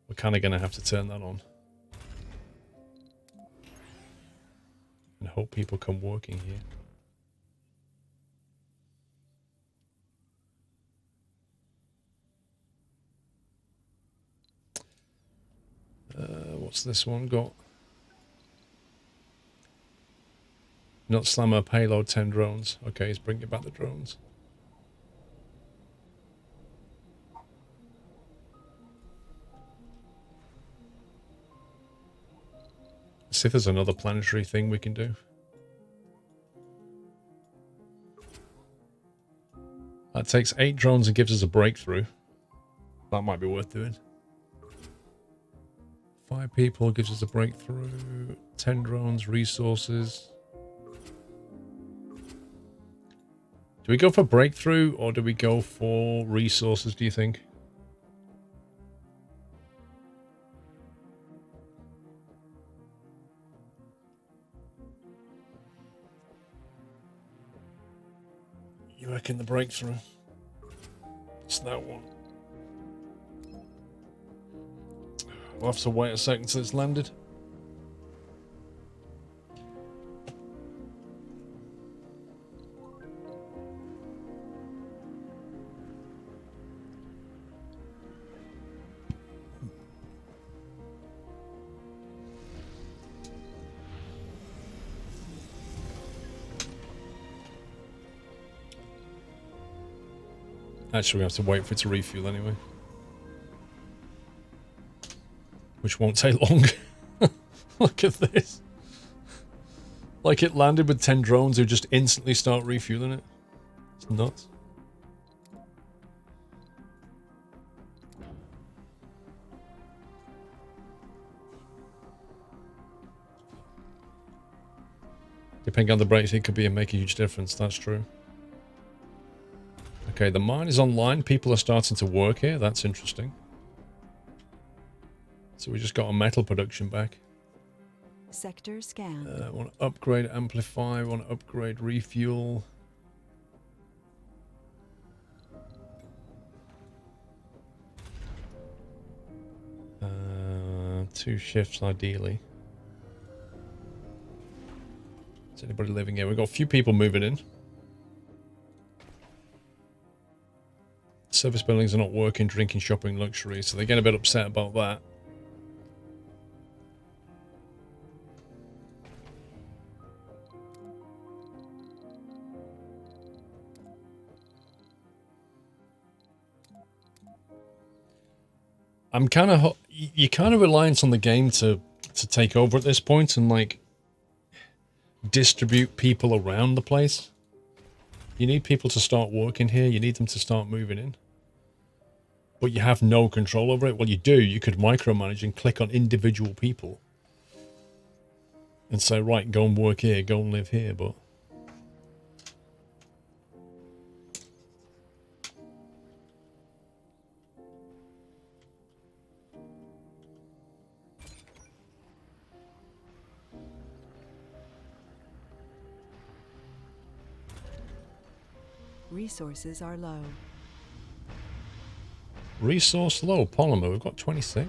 We're kind of going to have to turn that on. and hope people come working here. What's this one got? Not slammer payload 10 drones. Okay, he's bringing back the drones. Let's see if there's another planetary thing we can do. That takes 8 drones and gives us a breakthrough. That might be worth doing. 5 people gives us a breakthrough. 10 drones, resources. Do we go for breakthrough or do we go for resources, do you think? You reckon the breakthrough? It's that one. We'll have to wait a second till it's landed. Actually, we have to wait for it to refuel anyway. Which won't take long. Look at this. Like it landed with 10 drones who just instantly start refueling it. It's nuts. Depending on the brakes, it could make a huge difference. That's true. Okay, the mine is online. People are starting to work here. That's interesting. So we just got a metal production back. Sector scanned. Want to upgrade amplify. Want to upgrade refuel. Two shifts ideally. Is anybody living here? We've got a few people moving in. Service buildings are not working, drinking, shopping, luxury, so they get a bit upset about that. I'm kind of... You're kind of reliant on the game to take over at this point and, like, distribute people around the place. You need people to start working here. You need them to start moving in. But you have no control over it. Well, you do. You could micromanage and click on individual people. And say, right, go and work here. Go and live here. But... Resources are low. Resource low. Polymer. We've got 26.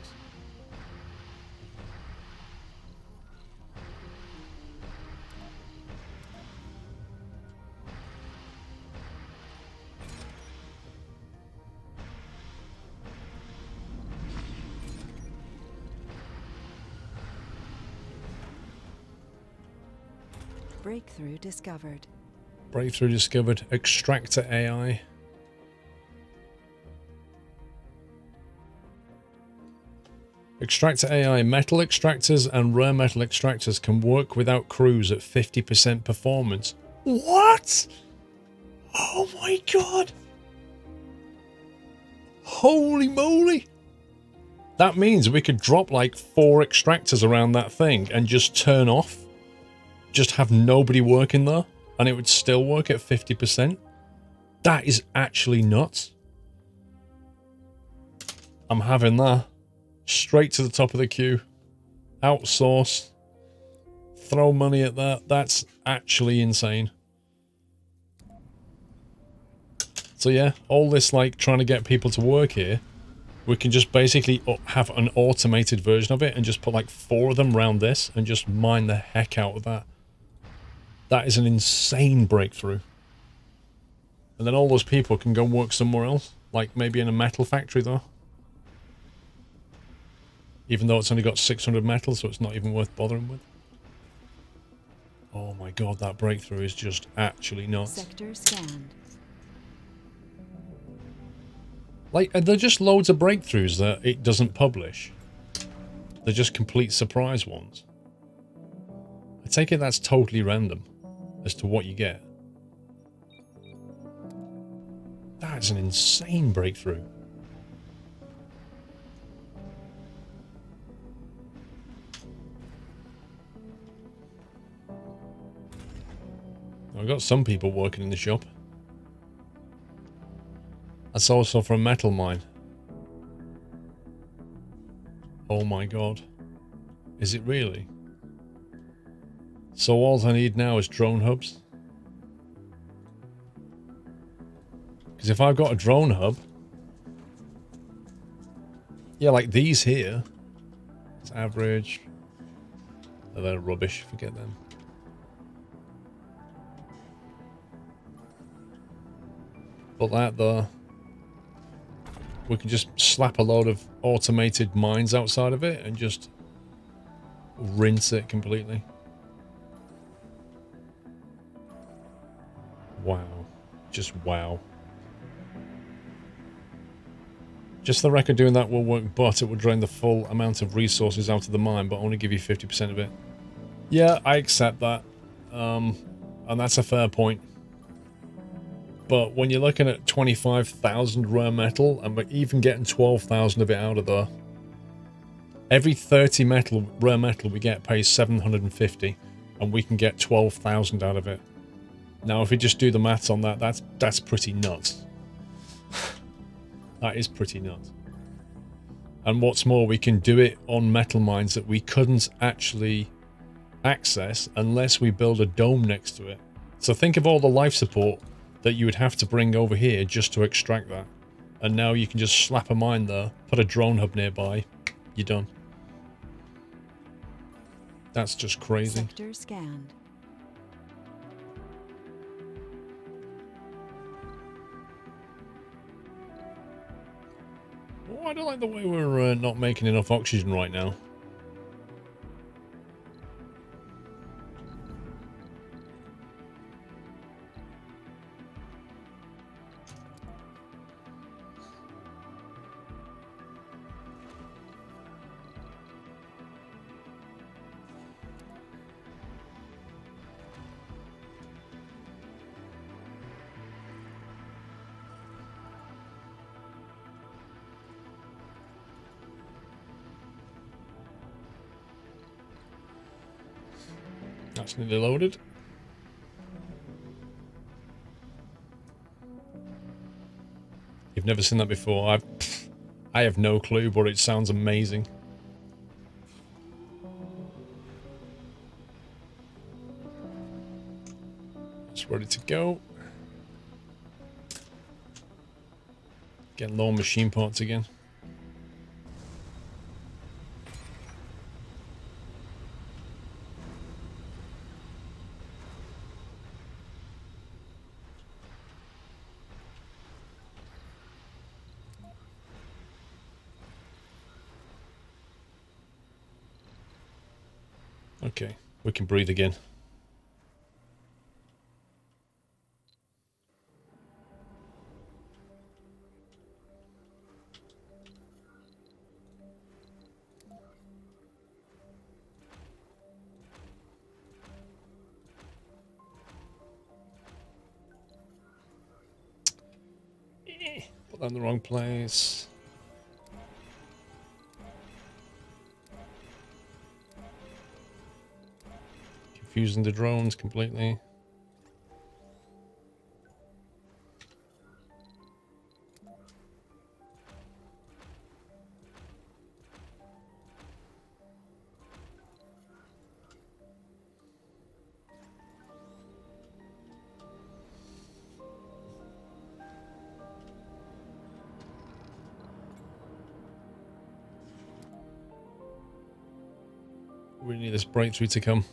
Breakthrough discovered. Breakthrough discovered. Extractor AI. Extractor AI. Metal extractors and rare metal extractors can work without crews at 50% performance. What? Oh my god. Holy moly. That means we could drop like 4 extractors around that thing and just turn off. Just have nobody working there. And it would still work at 50%. That is actually nuts. I'm having that. Straight to the top of the queue. Outsource. Throw money at that. That's actually insane. So yeah, all this like trying to get people to work here, we can just basically have an automated version of it and just put like 4 of them around this and just mine the heck out of that. That is an insane breakthrough. And then all those people can go work somewhere else. Like maybe in a metal factory though. Even though it's only got 600 metal, so it's not even worth bothering with. Oh my god, that breakthrough is just actually nuts. Sector scanned. Like, are there just loads of breakthroughs that it doesn't publish? They're just complete surprise ones. I take it that's totally random as to what you get. That's an insane breakthrough. I've got some people working in the shop. That's also for a metal mine. Oh my god. Is it really? So all I need now is drone hubs. Because if I've got a drone hub... Yeah, like these here. It's average. Oh, they're rubbish. Forget them. But that though... We can just slap a load of automated mines outside of it and just rinse it completely. Wow. Just wow. Just the record doing that will work, but it will drain the full amount of resources out of the mine, but only give you 50% of it. Yeah, I accept that. And that's a fair point. But when you're looking at 25,000 rare metal, and we're even getting 12,000 of it out of there, every 30 rare metal we get pays 750, and we can get 12,000 out of it. Now, if we just do the maths on that, that's pretty nuts. That is pretty nuts. And what's more, we can do it on metal mines that we couldn't actually access unless we build a dome next to it. So think of all the life support that you would have to bring over here just to extract that. And now you can just slap a mine there, put a drone hub nearby, you're done. That's just crazy. Sector scanned. Oh, I don't like the way we're not making enough oxygen right now. That's nearly loaded. You've never seen that before. I have no clue, but it sounds amazing. It's ready to go. Getting low on machine parts again. Okay, we can breathe again. Put that in the wrong place. Confusing the drones completely. We need this breakthrough to come.